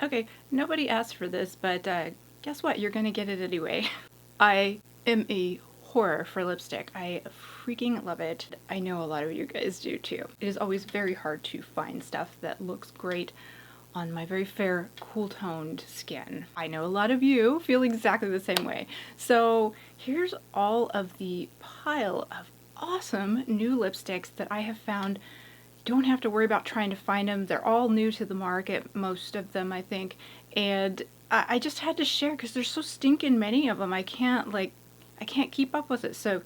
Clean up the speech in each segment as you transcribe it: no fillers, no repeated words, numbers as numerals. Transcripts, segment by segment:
Okay, nobody asked for this, but guess what? You're gonna get it anyway. I am a horror for lipstick. I freaking love it. I know a lot of you guys do too. It is always very hard to find stuff that looks great on my very fair, cool-toned skin. I know a lot of you feel exactly the same way. So here's all of the pile of awesome new lipsticks that I have found. Don't have to worry about trying to find them. They're all new to the market, most of them, I think. And I just had to share because there's so stinking many of them. I can't keep up with it. So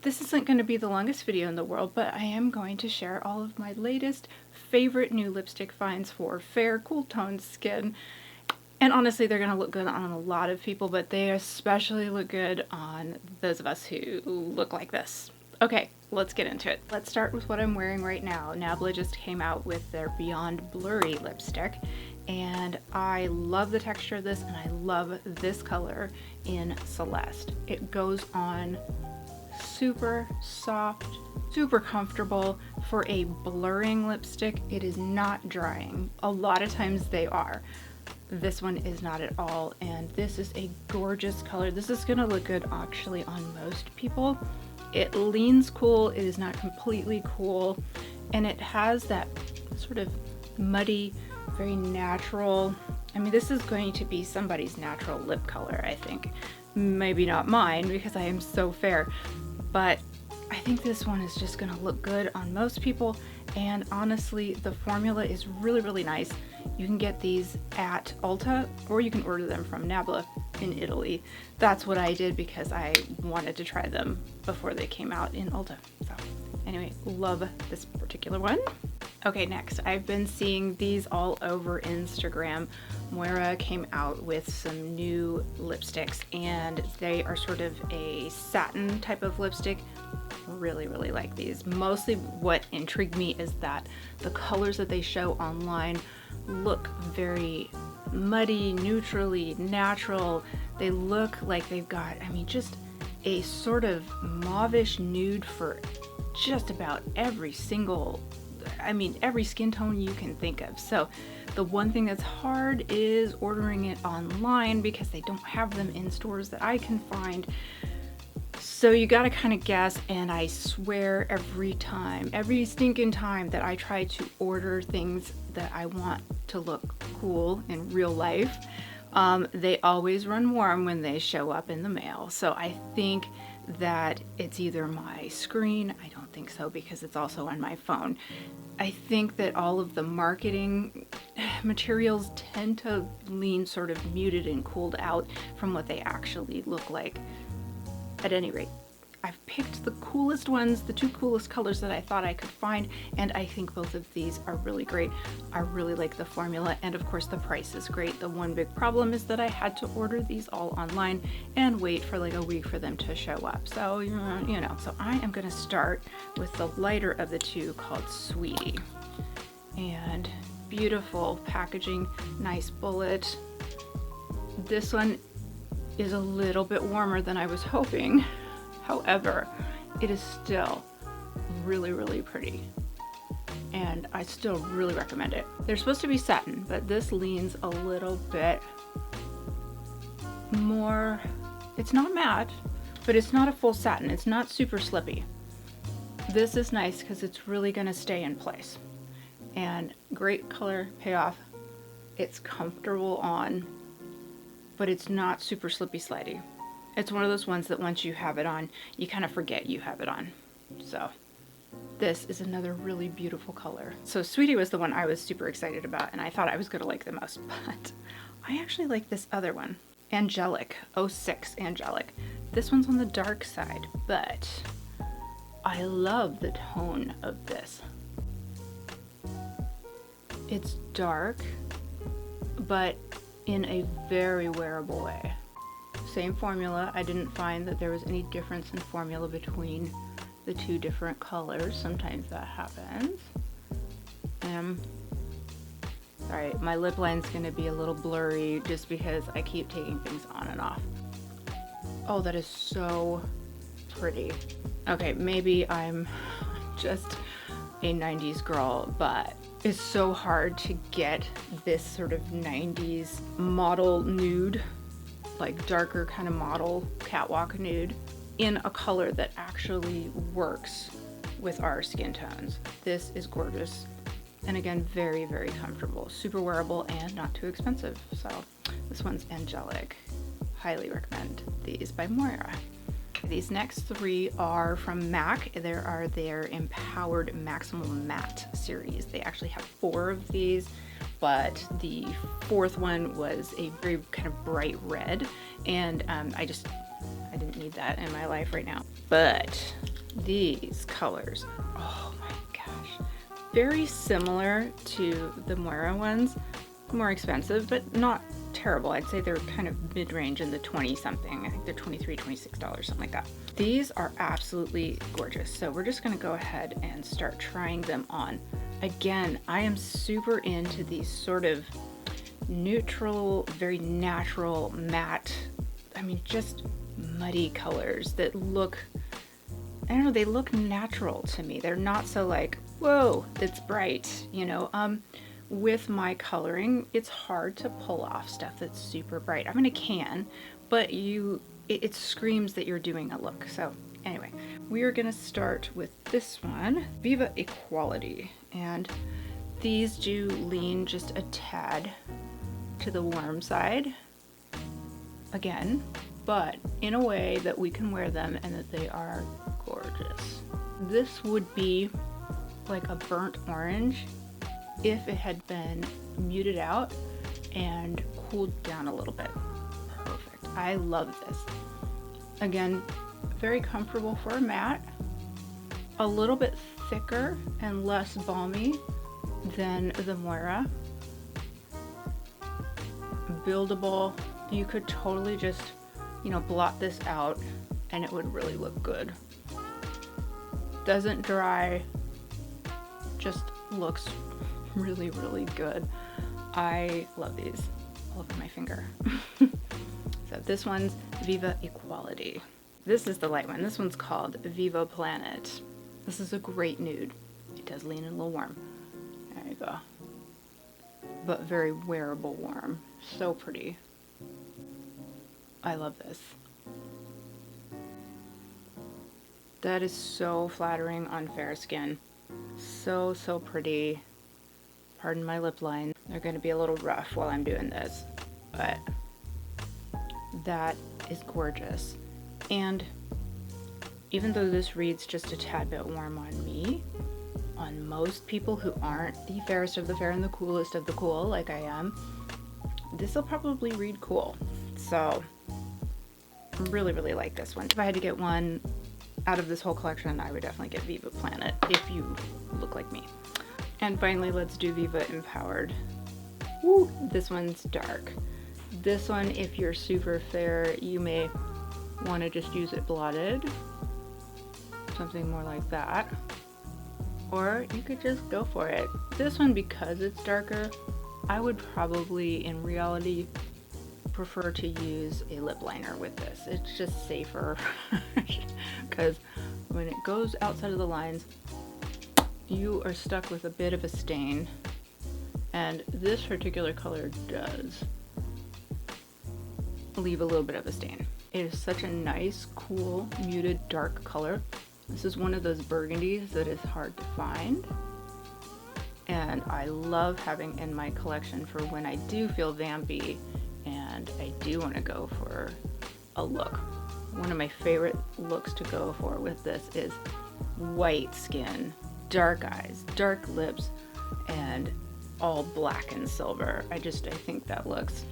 this isn't going to be the longest video in the world, but I am going to share all of my latest favorite new lipstick finds for fair, cool toned skin. And honestly, they're going to look good on a lot of people, but they especially look good on those of us who look like this. Okay, let's get into it. Let's start with what I'm wearing right now. Nabla just came out with their Beyond Blurry lipstick, and I love the texture of this, and I love this color in Celeste. It goes on super soft, super comfortable. For a blurring lipstick, it is not drying. A lot of times they are. This one is not at all, and this is a gorgeous color. This is gonna look good actually on most people. It leans cool, it is not completely cool, and it has that sort of muddy, very natural, I mean, this is going to be somebody's natural lip color, I think. Maybe not mine because I am so fair, but I think this one is just gonna look good on most people. And honestly, the formula is really, really nice. You can get these at Ulta, or you can order them from Nabla in Italy. That's what I did because I wanted to try them before they came out in Ulta. So anyway, love this particular one. Okay, next, I've been seeing these all over Instagram. Moira came out with some new lipsticks, and they are sort of a satin type of lipstick. Really, really like these. Mostly what intrigued me is that the colors that they show online look very muddy, neutrally natural. They look like they've got, I mean, just a sort of mauvish nude for just about every single, I mean, every skin tone you can think of. So the one thing that's hard is ordering it online because they don't have them in stores that I can find. So you gotta kind of guess, and I swear every time, every stinking time that I try to order things that I want to look cool in real life, they always run warm when they show up in the mail. So I think that it's either my screen, I don't think so because it's also on my phone. I think that all of the marketing materials tend to lean sort of muted and cooled out from what they actually look like. At any rate, I've picked the coolest ones, the two coolest colors that I thought I could find, and I think both of these are really great. I really like the formula, and of course the price is great. The one big problem is that I had to order these all online and wait for like a week for them to show up. So, you know, so I am gonna start with the lighter of the two called Sweetie. And beautiful packaging, nice bullet. This one is a little bit warmer than I was hoping. However, it is still really, really pretty. And I still really recommend it. They're supposed to be satin, but this leans a little bit more, it's not matte, but it's not a full satin. It's not super slippy. This is nice because it's really gonna stay in place. And great color payoff. It's comfortable on, but it's not super slippy slidey. It's one of those ones that once you have it on, you kind of forget you have it on. So this is another really beautiful color. So Sweetie was the one I was super excited about, and I thought I was gonna like the most, but I actually like this other one. Angelic, 06 Angelic. This one's on the dark side, but I love the tone of this. It's dark, but in a very wearable way. Same formula. I didn't find that there was any difference in formula between the two different colors. Sometimes that happens. Sorry, my lip line's gonna be a little blurry just because I keep taking things on and off. Oh, that is so pretty. Okay, maybe I'm just a 90s girl, but It's so hard to get this sort of 90s model nude, like darker kind of model catwalk nude, in a color that actually works with our skin tones. This is gorgeous. And again, very, very comfortable, super wearable, and not too expensive. So this one's Angelic. Highly recommend these by Moira. These next three are from MAC. There are their Empowered Maximum Matte series. They actually have 4 of these, but the 4th one was a very kind of bright red, and I didn't need that in my life right now. But these colors, oh my gosh, very similar to the Moira ones, more expensive, but not terrible. I'd say they're kind of mid-range in the 20 something. I think they're $23, $26, something like that. These are absolutely gorgeous. So we're just gonna go ahead and start trying them on. Again, I am super into these sort of neutral, very natural, matte, I mean, just muddy colors that look, I don't know, they look natural to me. They're not so like, whoa, it's bright, you know. With my coloring, it's hard to pull off stuff that's super bright. I mean, it can, but it screams that you're doing a look. So anyway, we are gonna start with this one, Viva Equality. And these do lean just a tad to the warm side, again, but in a way that we can wear them and that they are gorgeous. This would be like a burnt orange if it had been muted out and cooled down a little bit. Perfect. I love this. Again, very comfortable for a matte, a little bit thicker and less balmy than the Moira. Buildable. You could totally just, you know, blot this out and it would really look good. Doesn't dry, just looks really, really good. I love these all over my finger. So this one's Viva Equality. This is the light one. This one's called Viva Planet. This is a great nude. It does lean in a little warm. There you go. But very wearable warm. So pretty. I love this. That is so flattering on fair skin. So, so pretty. Pardon my lip line. They're going to be a little rough while I'm doing this, but that is gorgeous. And even though this reads just a tad bit warm on me, on most people who aren't the fairest of the fair and the coolest of the cool like I am, this will probably read cool. So really, really like this one. If I had to get one out of this whole collection, I would definitely get Viva Planet if you look like me. And finally, let's do Viva Empowered. Woo, this one's dark. This one, if you're super fair, you may want to just use it blotted. Something more like that. Or you could just go for it. This one, because it's darker, I would probably, in reality, prefer to use a lip liner with this. It's just safer because when it goes outside of the lines, you are stuck with a bit of a stain, and this particular color does leave a little bit of a stain. It is such a nice, cool, muted, dark color. This is one of those burgundies that is hard to find, and I love having in my collection for when I do feel vampy and I do want to go for a look. One of my favorite looks to go for with this is white skin, dark eyes, dark lips, and all black and silver. I think that looks,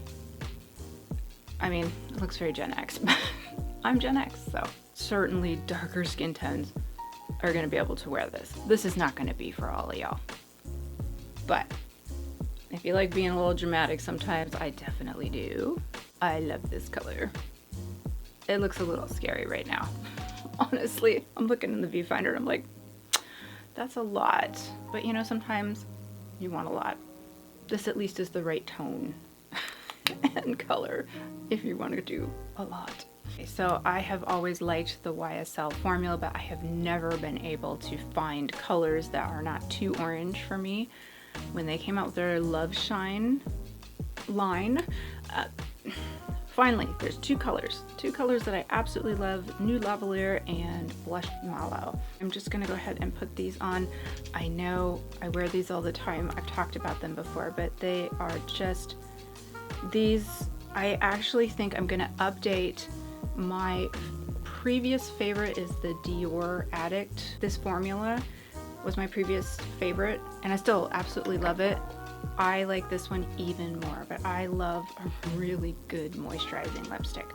I mean, it looks very Gen X, but I'm Gen X, so certainly darker skin tones are gonna be able to wear this. This is not gonna be for all of y'all, but if you like being a little dramatic sometimes, I definitely do. I love this color. It looks a little scary right now. Honestly, I'm looking in the viewfinder and I'm like, that's a lot. But you know, sometimes you want a lot. This at least is the right tone and color if you want to do a lot. Okay, so I have always liked the YSL formula, but I have never been able to find colors that are not too orange for me. when they came out with their Love Shine line. Finally, there's two colors that I absolutely love, Nude Lavalier and Blush Mallow. I'm just gonna go ahead and put these on. I know I wear these all the time. I've talked about them before, but they are just, these, I actually think I'm gonna update. My previous favorite is the Dior Addict. This formula was my previous favorite, and I still absolutely love it. I like this one even more, but I love a really good moisturizing lipstick.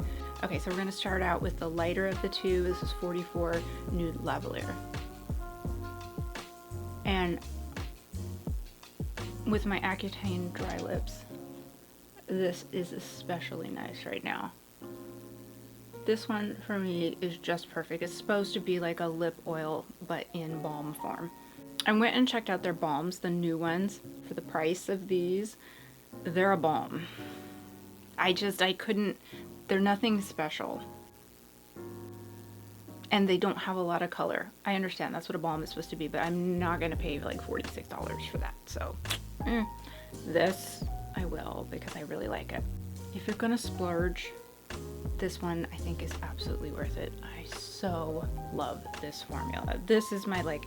Okay, so we're gonna start out with the lighter of the two. This is 44 Nude Lavalier. And with my Accutane dry lips, this is especially nice right now. This one for me is just perfect. It's supposed to be like a lip oil, but in balm form. I went and checked out their balms, the new ones, for the price of these. They're a balm. I couldn't, they're nothing special. And they don't have a lot of color. I understand that's what a balm is supposed to be, but I'm not gonna pay like $46 for that. So, this I will, because I really like it. If you're gonna splurge, this one I think is absolutely worth it. I so love this formula. This is my like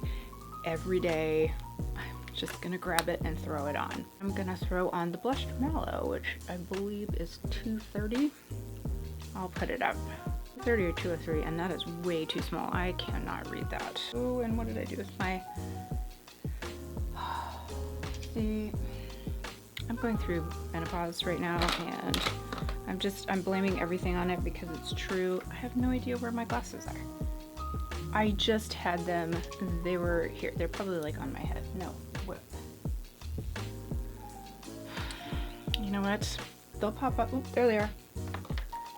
everyday, I'm just gonna grab it and throw it on. I'm gonna throw on the Blush Mallow, which I believe is $230. I'll put it up. 230 or 203, and that is way too small. I cannot read that. Oh, and what did I do with my, see, I'm going through menopause right now, and I'm blaming everything on it because it's true. I have no idea where my glasses are. I just had them, they were here. They're probably like on my head. No, what? You know what? They'll pop up. Oop, there they are.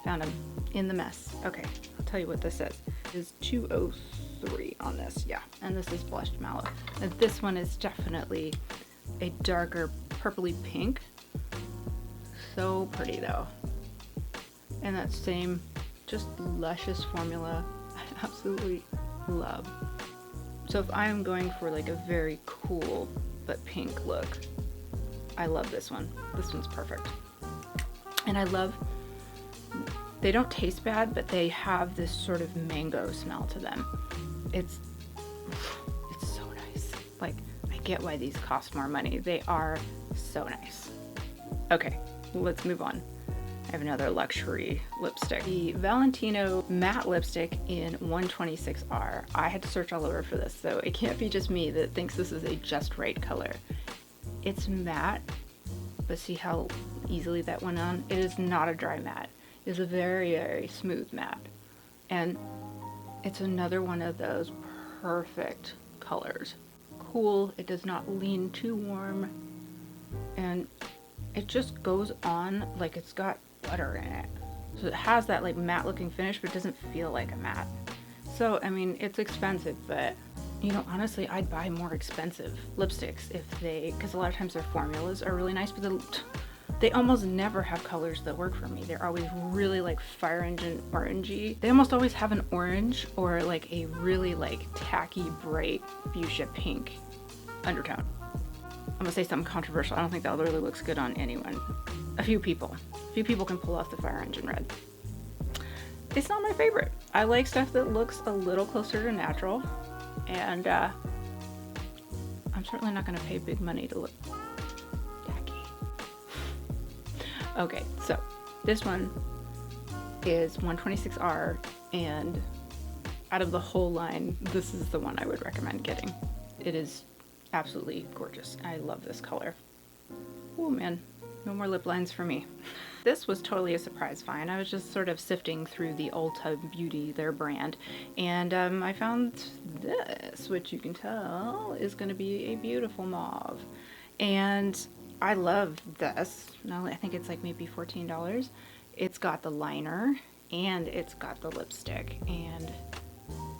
Found them in the mess. Okay, I'll tell you what this is. It is 203 on this, yeah. And this is Blush Mallow. And this one is definitely a darker purpley pink. So pretty though. And that same just luscious formula I absolutely love. So if I am going for like a very cool but pink look, I love this one. This one's perfect. And I love, they don't taste bad, but they have this sort of mango smell to them. It's so nice. Like, I get why these cost more money. They are so nice. Okay, let's move on. I have another luxury lipstick. The Valentino matte lipstick in 126R. I had to search all over for this, so it can't be just me that thinks this is a just right color. It's matte, but see how easily that went on? It is not a dry matte. It is a very, very smooth matte. And it's another one of those perfect colors. Cool, it does not lean too warm, and it just goes on like it's got butter in it. So it has that like matte looking finish, but it doesn't feel like a matte. So, I mean, it's expensive, but you know, honestly, I'd buy more expensive lipsticks if because a lot of times their formulas are really nice, but they almost never have colors that work for me. They're always really like fire engine orangey. They almost always have an orange or like a really like tacky bright fuchsia pink undertone. I'm gonna say something controversial. I don't think that really looks good on anyone. A few people can pull off the fire engine red. It's not my favorite. I like stuff that looks a little closer to natural, and I'm certainly not gonna pay big money to look tacky. Okay, so this one is 126R, and out of the whole line, this is the one I would recommend getting. It is absolutely gorgeous. I love this color. Oh man, no more lip lines for me. This was totally a surprise find. I was just sort of sifting through the Ulta Beauty, their brand, and I found this, which you can tell is going to be a beautiful mauve. And I love this. No, I think it's like maybe $14. It's got the liner and it's got the lipstick, and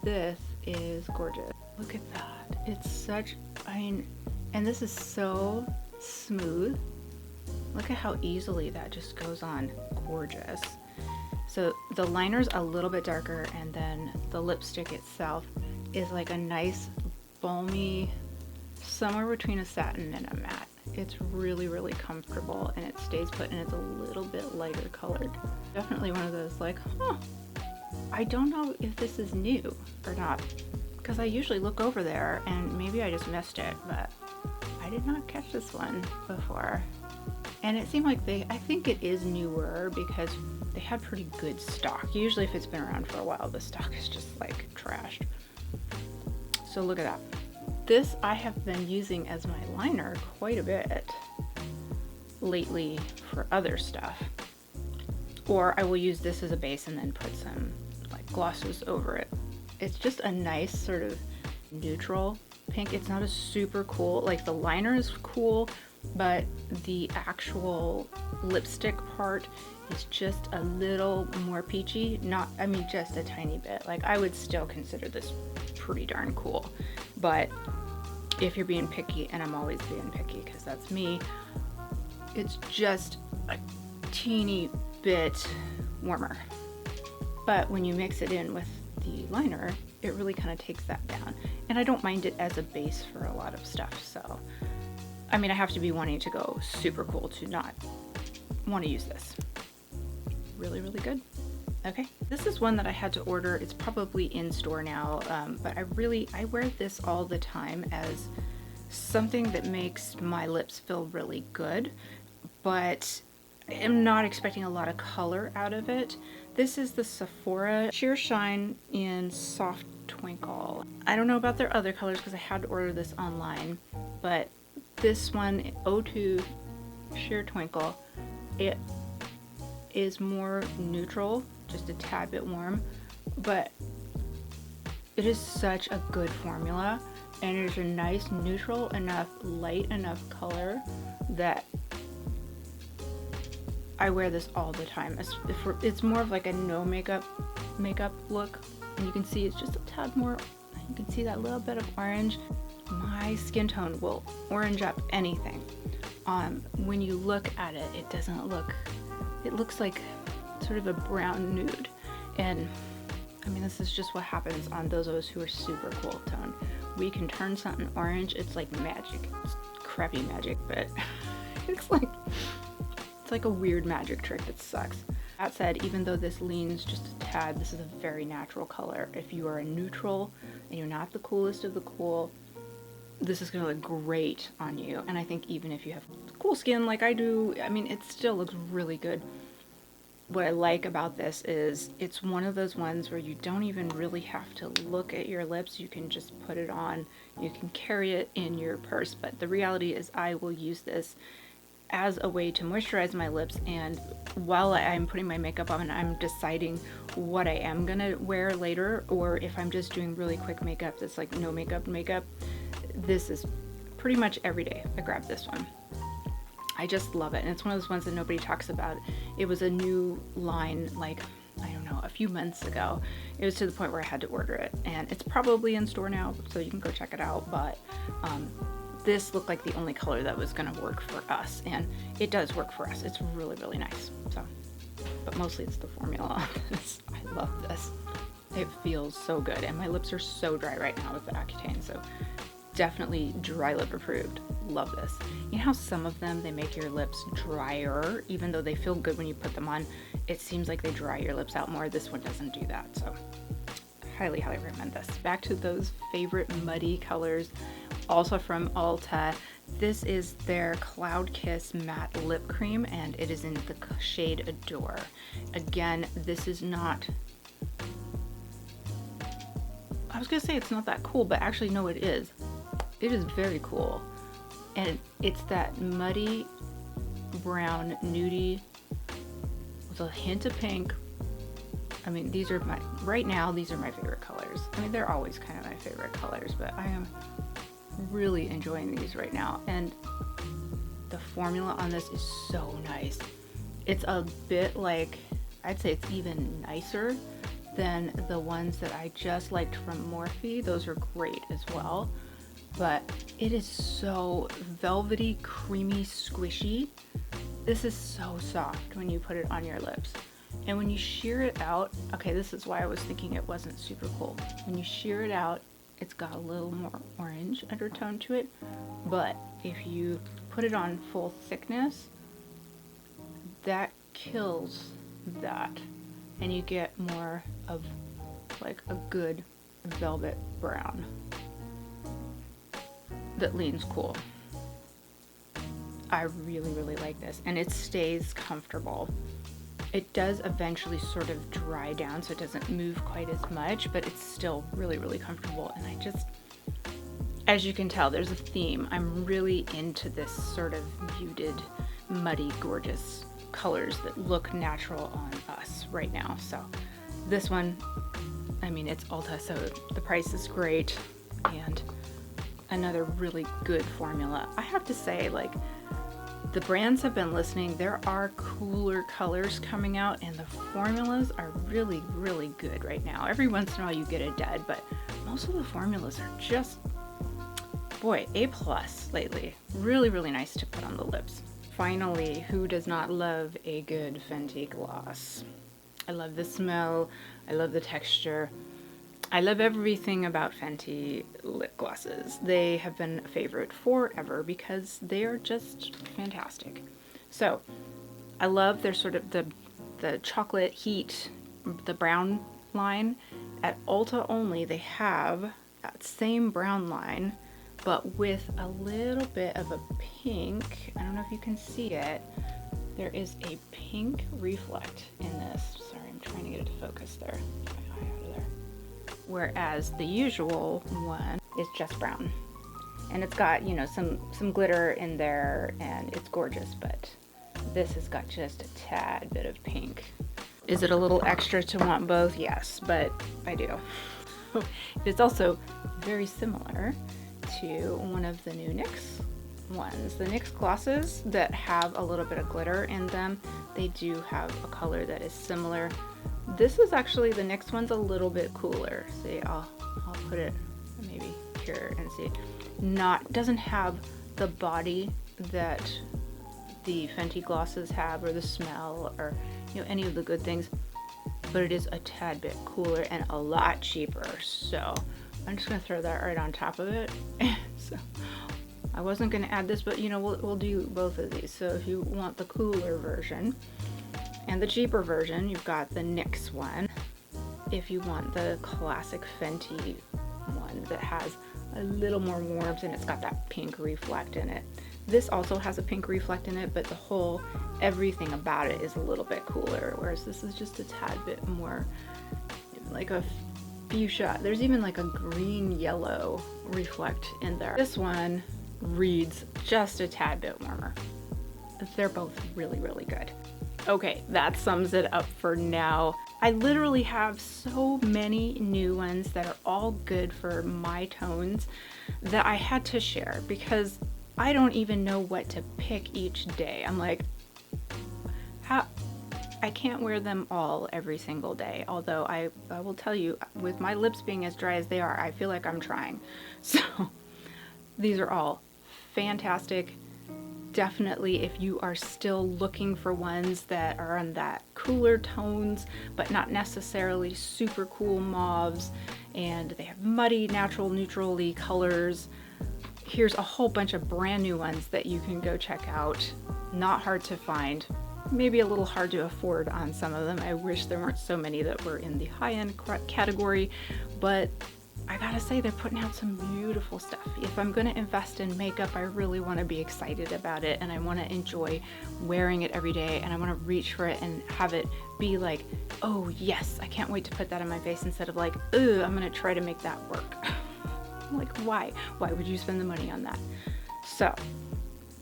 this is gorgeous. Look at that. It's such, I mean, and this is so smooth. Look at how easily that just goes on. Gorgeous. So the liner's a little bit darker, and then the lipstick itself is like a nice balmy somewhere between a satin and a matte. It's really, really comfortable and it stays put and it's a little bit lighter colored. Definitely one of those like, huh, I don't know if this is new or not, because I usually look over there and maybe I just missed it, but I did not catch this one before. And it seemed like I think it is newer because they had pretty good stock. Usually if it's been around for a while, the stock is just like trashed. So look at that. This I have been using as my liner quite a bit lately for other stuff. Or I will use this as a base and then put some like glosses over it. It's just a nice sort of neutral pink. It's not a super cool, like the liner is cool, but the actual lipstick part is just a little more peachy. Not, I mean, just a tiny bit. Like I would still consider this pretty darn cool, but if you're being picky, and I'm always being picky because that's me, it's just a teeny bit warmer. But when you mix it in with the liner, it really kind of takes that down. And I don't mind it as a base for a lot of stuff. So, I mean, I have to be wanting to go super cool to not want to use this. Really, really good. Okay, this is one that I had to order. It's probably in store now, but I wear this all the time as something that makes my lips feel really good, but I'm not expecting a lot of color out of it. This is the Sephora Sheer Shine in Soft Twinkle. I don't know about their other colors because I had to order this online, but this one, O2 Sheer Twinkle, it is more neutral, just a tad bit warm, but it is such a good formula, and it is a nice neutral enough, light enough color that I wear this all the time. It's more of like a no makeup look, and you can see it's just a tad more, you can see that little bit of orange. My skin tone will orange up anything. When you look at it, it doesn't look, it looks like sort of a brown nude, and I mean, this is just what happens on those of us who are super cool tone. We can turn something orange. It's like magic. It's crappy magic, but it's like a weird magic trick that sucks. That said, even though this leans just a tad, this is a very natural color. If you are a neutral and you're not the coolest of the cool, this is gonna look great on you. And I think even if you have cool skin like I do, I mean, it still looks really good. What I like about this is it's one of those ones where you don't even really have to look at your lips. You can just put it on. You can carry it in your purse. But the reality is I will use this as a way to moisturize my lips, and while I'm putting my makeup on and I'm deciding what I am gonna wear later, or if I'm just doing really quick makeup that's like no makeup, this is pretty much every day I grab this one. I just love it, and it's one of those ones that nobody talks about. It was a new line, like, I don't know, a few months ago. It was to the point where I had to order it, and it's probably in store now, so you can go check it out, but this looked like the only color that was gonna work for us, and it does work for us. It's really, really nice, so. But mostly it's the formula on this. I love this. It feels so good, and my lips are so dry right now with the Accutane, so definitely dry lip approved. Love this. You know how some of them, they make your lips drier, even though they feel good when you put them on, it seems like they dry your lips out more. This one doesn't do that, so highly, highly recommend this. Back to those favorite muddy colors, also from Ulta. This is their Cloud Kiss Matte Lip Cream, and it is in the shade Adore. Again, this is not, I was gonna say it's not that cool, but actually no, it is. It is very cool. And it's that muddy brown nudie with a hint of pink. I mean, these are my, right now, these are my favorite colors. I mean, they're always kind of my favorite colors, but I am really enjoying these right now. And the formula on this is so nice. It's a bit like, I'd say it's even nicer than the ones that I just liked from Morphe. Those are great as well. But it is so velvety, creamy, squishy. This is so soft when you put it on your lips. And when you shear it out, okay, this is why I was thinking it wasn't super cool. When you shear it out, it's got a little more orange undertone to it, but if you put it on full thickness, that kills that, and you get more of like a good velvet brown that leans cool. I really, really like this, and it stays comfortable. It does eventually sort of dry down, so it doesn't move quite as much, but it's still really, really comfortable. And I just, as you can tell, there's a theme. I'm really into this sort of muted, muddy, gorgeous colors that look natural on us right now. So this one, I mean, it's Ulta, so the price is great, and another really good formula. I have to say, like, the brands have been listening. There are cooler colors coming out, and the formulas are really, really good right now. Every once in a while you get a dud, but most of the formulas are just, boy, A+ lately. Really, really nice to put on the lips. Finally, who does not love a good Fenty gloss? I love the smell, I love the texture. I love everything about Fenty lip glosses. They have been a favorite forever because they are just fantastic. So I love their sort of the chocolate heat, the brown line. At Ulta only, they have that same brown line, but with a little bit of a pink. I don't know if you can see it. There is a pink reflect in this. Sorry, I'm trying to get it to focus there. Get my eye out of there. Whereas the usual one is just brown, and it's got, you know, some glitter in there, and it's gorgeous, but this has got just a tad bit of pink. Is it a little extra to want both? Yes, but I do. It's also very similar to one of the new NYX ones. The NYX glosses that have a little bit of glitter in them, they do have a color that is similar. This is actually, the NYX one's a little bit cooler. See, I'll put it maybe here and see. Doesn't have the body that the Fenty glosses have, or the smell, or, you know, any of the good things, but it is a tad bit cooler and a lot cheaper. So I'm just gonna throw that right on top of it. So I wasn't gonna add this, but you know, we'll do both of these. So if you want the cooler version and the cheaper version, you've got the NYX one. If you want the classic Fenty one that has a little more warmth and it's got that pink reflect in it. This also has a pink reflect in it, but the whole, everything about it is a little bit cooler, whereas this is just a tad bit more like a fuchsia. There's even like a green yellow reflect in there. This one reads just a tad bit warmer. They're both really, really good. Okay, that sums it up for now. I literally have so many new ones that are all good for my tones that I had to share, because I don't even know what to pick each day. I'm like, I can't wear them all every single day. Although I will tell you, with my lips being as dry as they are, I feel like I'm trying. So these are all fantastic. Definitely, if you are still looking for ones that are on that cooler tones, but not necessarily super cool mauves, and they have muddy, natural, neutrally colors, here's a whole bunch of brand new ones that you can go check out. Not hard to find, maybe a little hard to afford on some of them. I wish there weren't so many that were in the high-end category, but I gotta say, they're putting out some beautiful stuff. If I'm gonna invest in makeup, I really wanna be excited about it, and I wanna enjoy wearing it every day, and I wanna reach for it and have it be like, oh yes, I can't wait to put that on my face, instead of like, ugh, I'm gonna try to make that work. Like, why? Why would you spend the money on that? So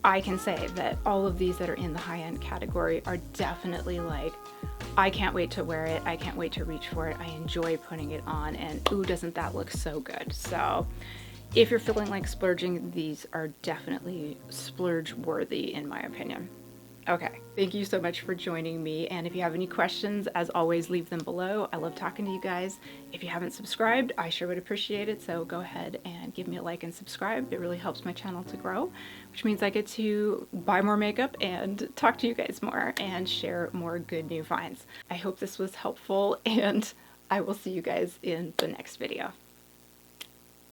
I can say that all of these that are in the high-end category are definitely like, I can't wait to wear it. I can't wait to reach for it. I enjoy putting it on, and ooh, doesn't that look so good? So if you're feeling like splurging, these are definitely splurge worthy in my opinion. Okay, thank you so much for joining me, and if you have any questions, as always, leave them below. I love talking to you guys. If you haven't subscribed, I sure would appreciate it, so go ahead and give me a like and subscribe. It really helps my channel to grow, which means I get to buy more makeup and talk to you guys more and share more good new finds. I hope this was helpful, and I will see you guys in the next video.